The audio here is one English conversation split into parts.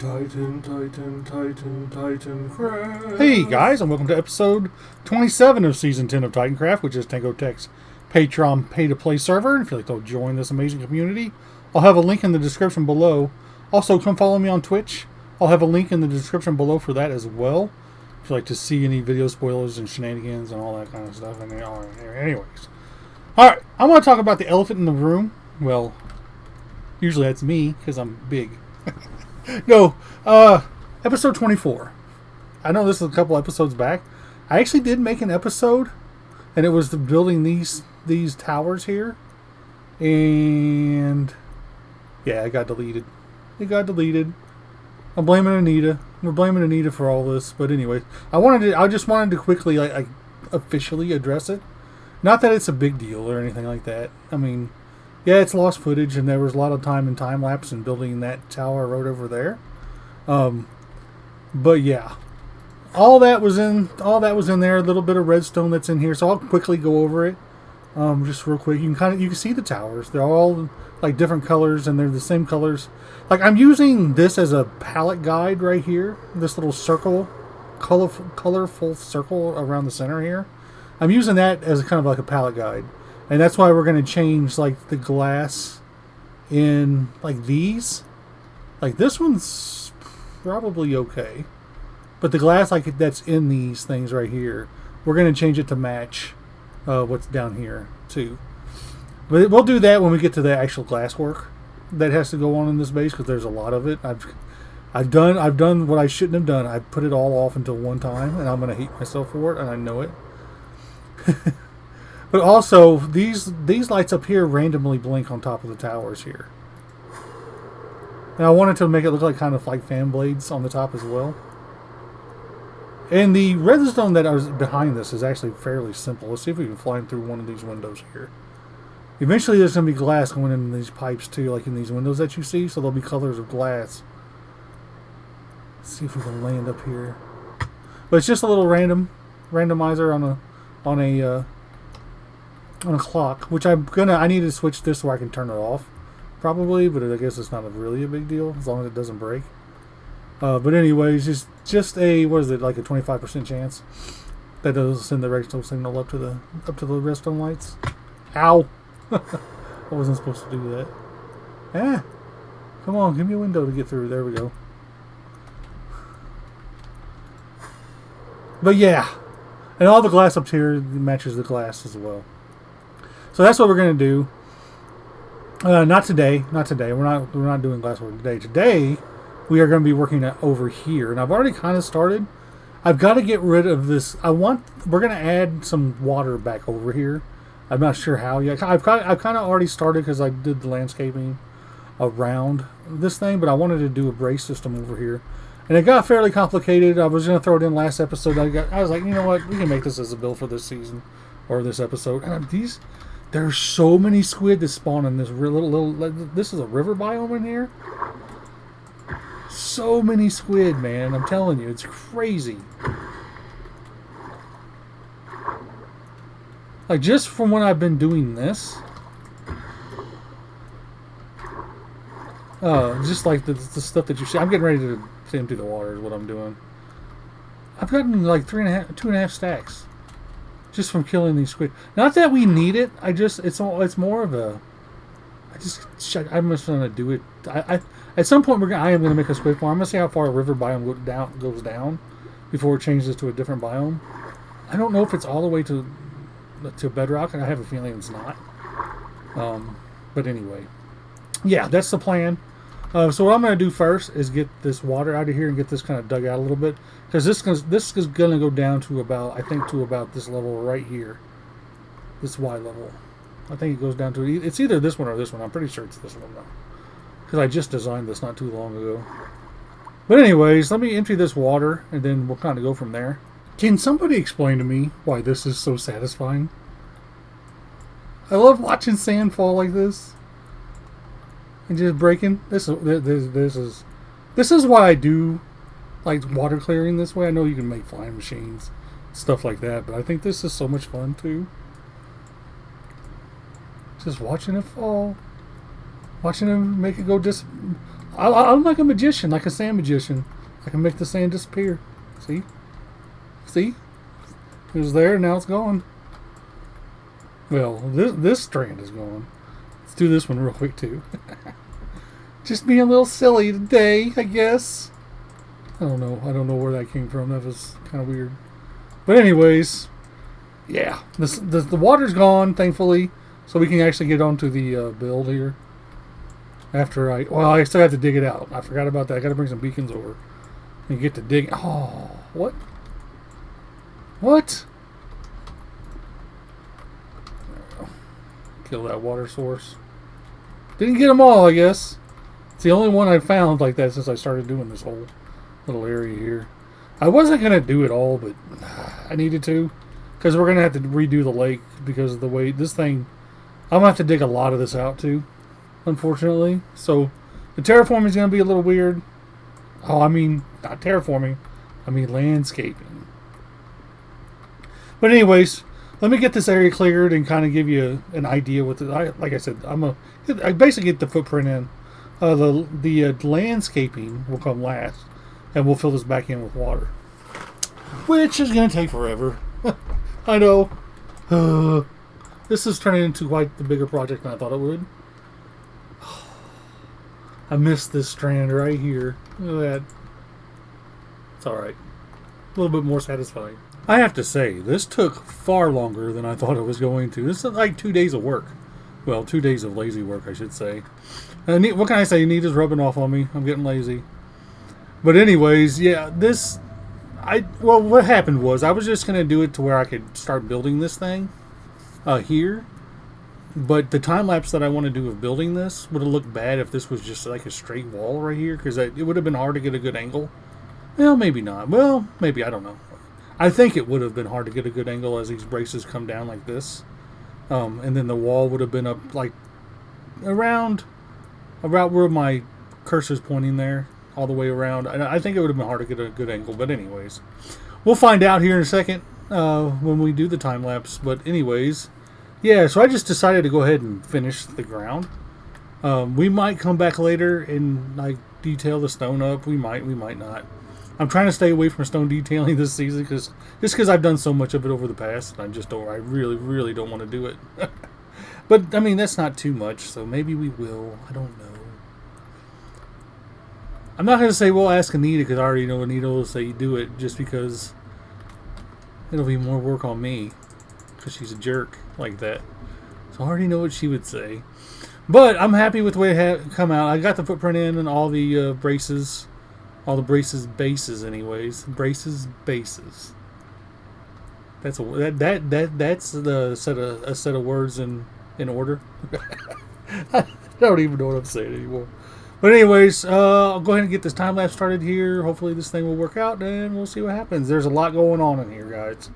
Titancraft. Hey guys, and welcome to episode 27 of season 10 of Titancraft, which is Tango Tech's Patreon pay-to-play server. If you'd like to join this amazing community, I'll have a link in the description below. Also, come follow me on Twitch. I'll have a link in the description below for that as well. If you'd like to see any video spoilers and shenanigans and all that kind of stuff. Anyways. Alright, I want to talk about the elephant in the room. Well, usually that's me, because I'm big. No, episode 24. I know this is a couple episodes back. I actually did make an episode, and it was the building these towers here. And yeah, it got deleted. I'm blaming Anita. We're blaming Anita for all this, but anyway, I just wanted to quickly like officially address it. Not that it's a big deal or anything like that. I mean, yeah, it's lost footage, and there was a lot of time in time lapse in building that tower right over there. But yeah, all that was in there. A little bit of redstone that's in here, so I'll quickly go over it. Just real quick. You can see the towers. They're all like different colors, and they're the same colors. Like, I'm using this as a palette guide right here. This little circle, colorful circle around the center here. I'm using that as kind of like a palette guide. And that's why we're going to change like the glass in like these. Like this one's probably okay. But the glass like that's in these things right here, we're going to change it to match what's down here too. But we'll do that when we get to the actual glass work that has to go on in this base, because there's a lot of it. I've done what I shouldn't have done. I put it all off until one time, and I'm going to hate myself for it, and I know it. But also, these lights up here randomly blink on top of the towers here. And I wanted to make it look like kind of like fan blades on the top as well. And the redstone that I was behind this is actually fairly simple. Let's see if we can fly through one of these windows here. Eventually there's going to be glass going in these pipes too, like in these windows that you see, so there'll be colors of glass. Let's see if we can land up here. But it's just a little randomizer on a clock, which I need to switch this so I can turn it off, probably, but I guess it's not really a big deal as long as it doesn't break. But anyways, just a, what is it, like a 25% chance that it'll send the redstone signal up to the redstone lights. Ow! I wasn't supposed to do that. Ah! Come on, give me a window to get through. There we go. But yeah, and all the glass up here matches the glass as well. So that's what we're gonna do. Not today. We're not doing glass work today. Today we are going to be working over here, and I've already kind of started. I've got to get rid of this. We're going to add some water back over here. I'm not sure how yet. I've kind of already started because I did the landscaping around this thing, but I wanted to do a brace system over here, and it got fairly complicated. I was going to throw it in last episode. I was like, you know what? We can make this as a build for this season or this episode. And there's so many squid that spawn in this little. This is a river biome in here. So many squid, man. I'm telling you, it's crazy. Like, just from when I've been doing this. Just like the stuff that you see. I'm getting ready to empty the water is what I'm doing. I've gotten like 2.5 stacks. Just from killing these squid. Not that we need it. It's more of a. I'm just gonna do it. At some point I am gonna make a squid farm. I'm gonna see how far a river biome goes down before it changes to a different biome. I don't know if it's all the way to bedrock, and I have a feeling it's not. But anyway, yeah, that's the plan. So what I'm gonna do first is get this water out of here and get this kind of dug out a little bit, because this is gonna go down to about this level right here, this Y level. I think it goes down to, it's either this one or this one. I'm pretty sure it's this one though, because I just designed this not too long ago. But anyways, let me empty this water, and then we'll kind of go from there. Can somebody explain to me why this is so satisfying? I love watching sand fall like this and just breaking. This is why I do like water clearing this way. I know you can make flying machines, stuff like that, but I think this is so much fun too. Just watching it fall. Watching him make it go I'm like a magician, like a sand magician. I can make the sand disappear. See? See? It was there, now it's gone. Well, this strand is gone. Let's do this one real quick, too. Just being a little silly today, I guess. I don't know. I don't know where that came from. That was kind of weird. But anyways, yeah. The water's gone, thankfully. So we can actually get onto the build here. After I still have to dig it out. I forgot about that. I got to bring some beacons over. And get to dig. Oh, what? What? Kill that water source. Didn't get them all, I guess. It's the only one I've found like that since I started doing this whole little area here. I wasn't going to do it all, but I needed to. Because we're going to have to redo the lake because of the way this thing... I'm going to have to dig a lot of this out too, unfortunately. So the terraforming is going to be a little weird. Oh, I mean, not terraforming. I mean landscaping. But anyways, let me get this area cleared and kind of give you an idea what like I said, I basically get the footprint in. The landscaping will come last, and we'll fill this back in with water, which is going to take forever. I know. This is turning into quite the bigger project than I thought it would. I missed this strand right here. Look at that. It's alright. A little bit more satisfying. I have to say, this took far longer than I thought it was going to. This is like 2 days of work. Well, 2 days of lazy work, I should say. What can I say? Nita's rubbing off on me. I'm getting lazy. But anyways, yeah, well, what happened was I was just going to do it to where I could start building this thing here. But the time lapse that I want to do of building this would have looked bad if this was just like a straight wall right here, because it would have been hard to get a good angle. Well, maybe not. Well, maybe, I don't know. I think it would have been hard to get a good angle as these braces come down like this. And then the wall would have been up like around where my cursor's pointing there, all the way around. And I think it would have been hard to get a good angle. But anyways, we'll find out here in a second when we do the time lapse. But anyways, yeah, so I just decided to go ahead and finish the ground. We might come back later and like detail the stone up. We might not. I'm trying to stay away from stone detailing this season because I've done so much of it over the past, and I really don't want to do it. But I mean, that's not too much, so maybe we will. I don't know. I'm not going to say we'll ask Anita, because I already know Anita will say do it, just because it'll be more work on me, because she's a jerk like that. So I already know what she would say. But I'm happy with the way it come out. I got the footprint in and all the braces. All the braces bases, anyways. Braces bases. That's a set of words in order. I don't even know what I'm saying anymore. But anyways, I'll go ahead and get this time lapse started here. Hopefully this thing will work out, and we'll see what happens. There's a lot going on in here, guys.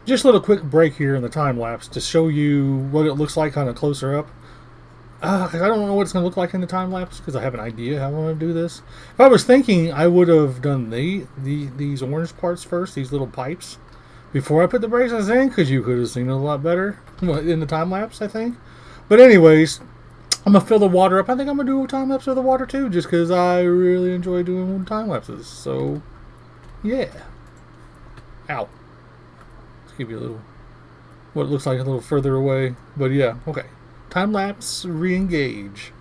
Just a little quick break here in the time lapse to show you what it looks like kind of closer up. Because I don't know what it's going to look like in the time lapse because I have an idea how I'm going to do this. If I was thinking, I would have done these orange parts first, these little pipes, before I put the braces in, because you could have seen it a lot better in the time lapse, I think. But anyways, I'm going to fill the water up. I think I'm going to do a time lapse of the water too, just because I really enjoy doing time lapses. So, yeah. Ow. Let's give you a little, what it looks like a little further away. But yeah, okay. Time lapse, re-engage.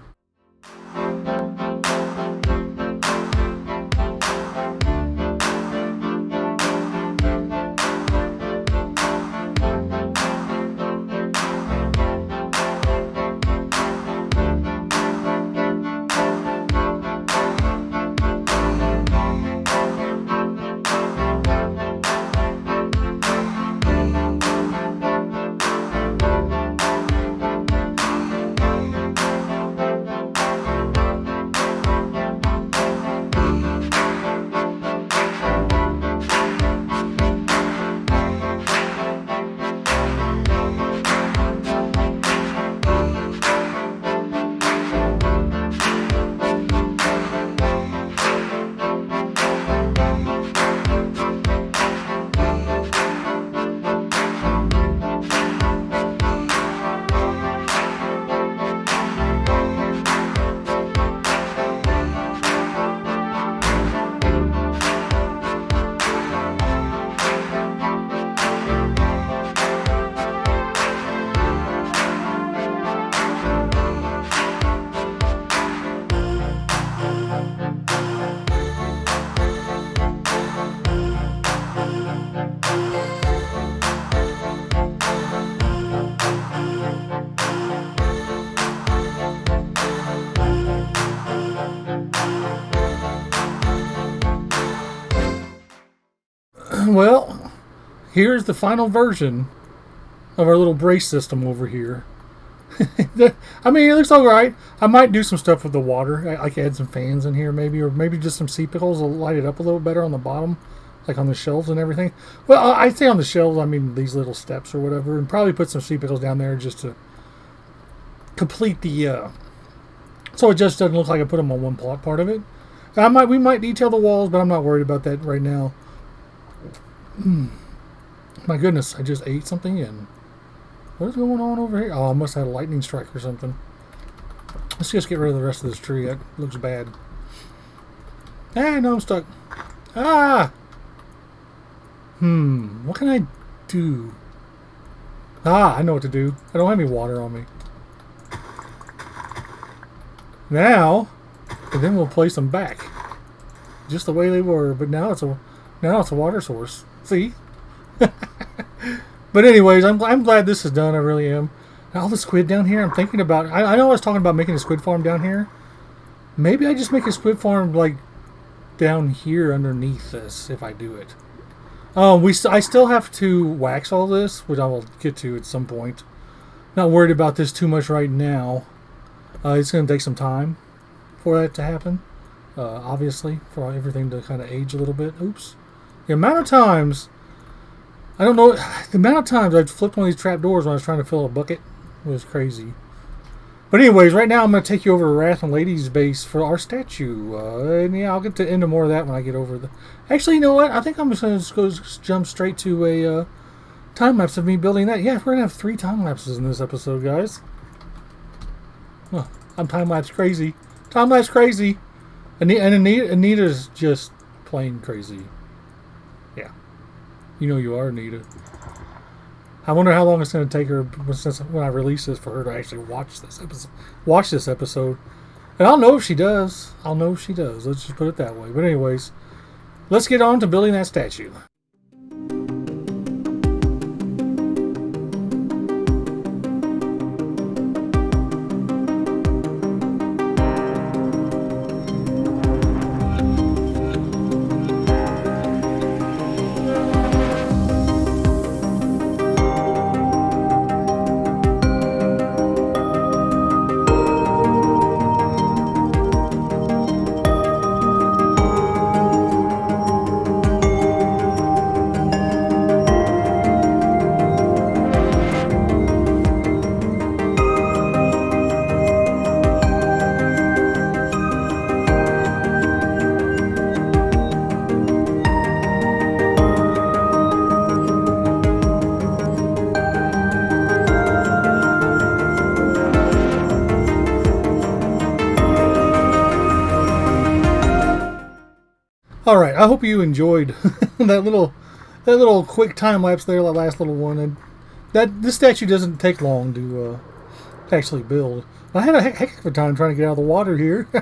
Well, here's the final version of our little brace system over here. I mean, it looks alright. I might do some stuff with the water. I could add some fans in here maybe, or maybe just some sea pickles to light it up a little better on the bottom, like on the shelves and everything. Well, I'd say on the shelves, I mean these little steps or whatever, and probably put some sea pickles down there just to complete the, so it just doesn't look like I put them on one part of it. We might detail the walls, but I'm not worried about that right now. My goodness, I just ate something in. What is going on over here? Oh, I must have had a lightning strike or something. Let's just get rid of the rest of this tree. That looks bad. Ah, no, I'm stuck. Ah! What can I do? Ah, I know what to do. I don't have any water on me. Now, and then we'll place them back. Just the way they were, but now it's a water source. See? But anyways, I'm glad this is done. I really am. And all the squid down here, I'm thinking about... I know I was talking about making a squid farm down here. Maybe I just make a squid farm, like, down here underneath this, if I do it. I still have to wax all this, which I will get to at some point. Not worried about this too much right now. It's going to take some time for that to happen. Obviously, for everything to kind of age a little bit. Oops. The amount of times... I don't know, the amount of times I've flipped one of these trap doors when I was trying to fill a bucket was crazy. But anyways, right now I'm going to take you over to Wrath and Lady's base for our statue. And yeah, I'll get into more of that when I get over the... Actually, you know what? I think I'm just going to jump straight to a time lapse of me building that. Yeah, we're going to have 3 time lapses in this episode, guys. Oh, I'm time lapse crazy. Time lapse crazy. And Anita's just plain crazy. Yeah. You know you are, Anita. I wonder how long it's going to take her since when I release this for her to actually watch this episode. And I'll know if she does. Let's just put it that way. But anyways, let's get on to building that statue. All right, I hope you enjoyed that little quick time lapse there, that last little one. And this statue doesn't take long to actually build. I had a heck of a time trying to get out of the water here. I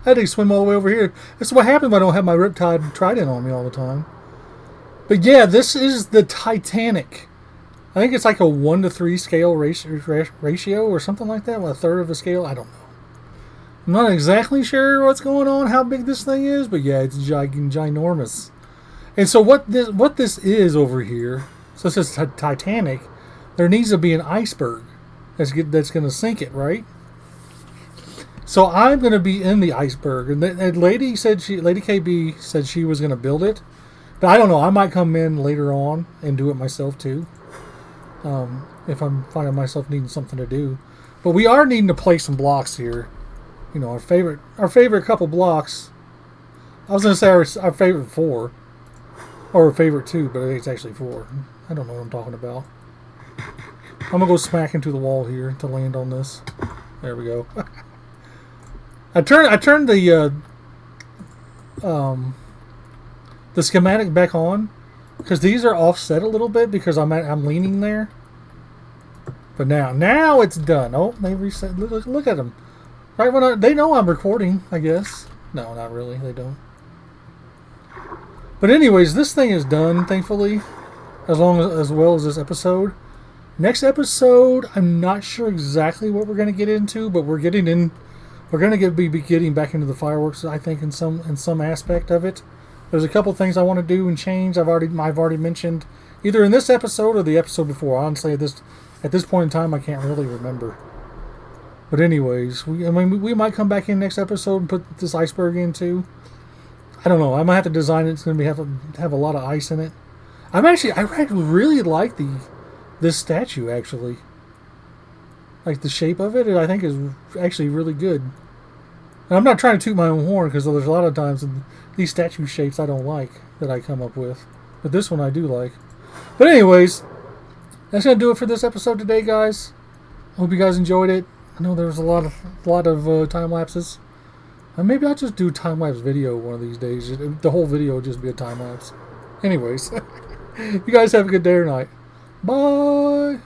had to swim all the way over here. That's what happens when I don't have my Riptide Trident on me all the time. But yeah, this is the Titanic. I think it's like a 1-to-3 scale ratio or something like that. A third of the scale. I don't know. I'm not exactly sure what's going on, how big this thing is, but yeah, it's ginormous. And so what this is over here, so it says Titanic, there needs to be an iceberg that's going to sink it, right? So I'm going to be in the iceberg, and Lady KB said she was going to build it, but I don't know. I might come in later on and do it myself too, if I'm finding myself needing something to do. But we are needing to place some blocks here. You know, our favorite couple blocks. I was going to say our favorite 4. Or favorite 2, but it's actually 4. I don't know what I'm talking about. I'm going to go smack into the wall here to land on this. There we go. I turned the schematic back on because these are offset a little bit because I'm leaning there. But now it's done. Oh, they reset. Look at them. Right when they know I'm recording, I guess. No, not really. They don't. But anyways, this thing is done, thankfully, as well as this episode. Next episode, I'm not sure exactly what we're going to get into, but we're going to be getting back into the fireworks, I think, in some aspect of it. There's a couple things I want to do and change. I've already mentioned either in this episode or the episode before. Honestly, at this point in time, I can't really remember. But anyways, we might come back in next episode and put this iceberg in too. I don't know. I might have to design it. It's going to have a lot of ice in it. I really like this statue actually. Like the shape of it, I think is actually really good. And I'm not trying to toot my own horn because there's a lot of times these statue shapes I don't like that I come up with, but this one I do like. But anyways, that's going to do it for this episode today, guys. I hope you guys enjoyed it. I know there's a lot of time lapses. And maybe I'll just do time lapse video one of these days. The whole video will just be a time lapse. Anyways, you guys have a good day or night. Bye.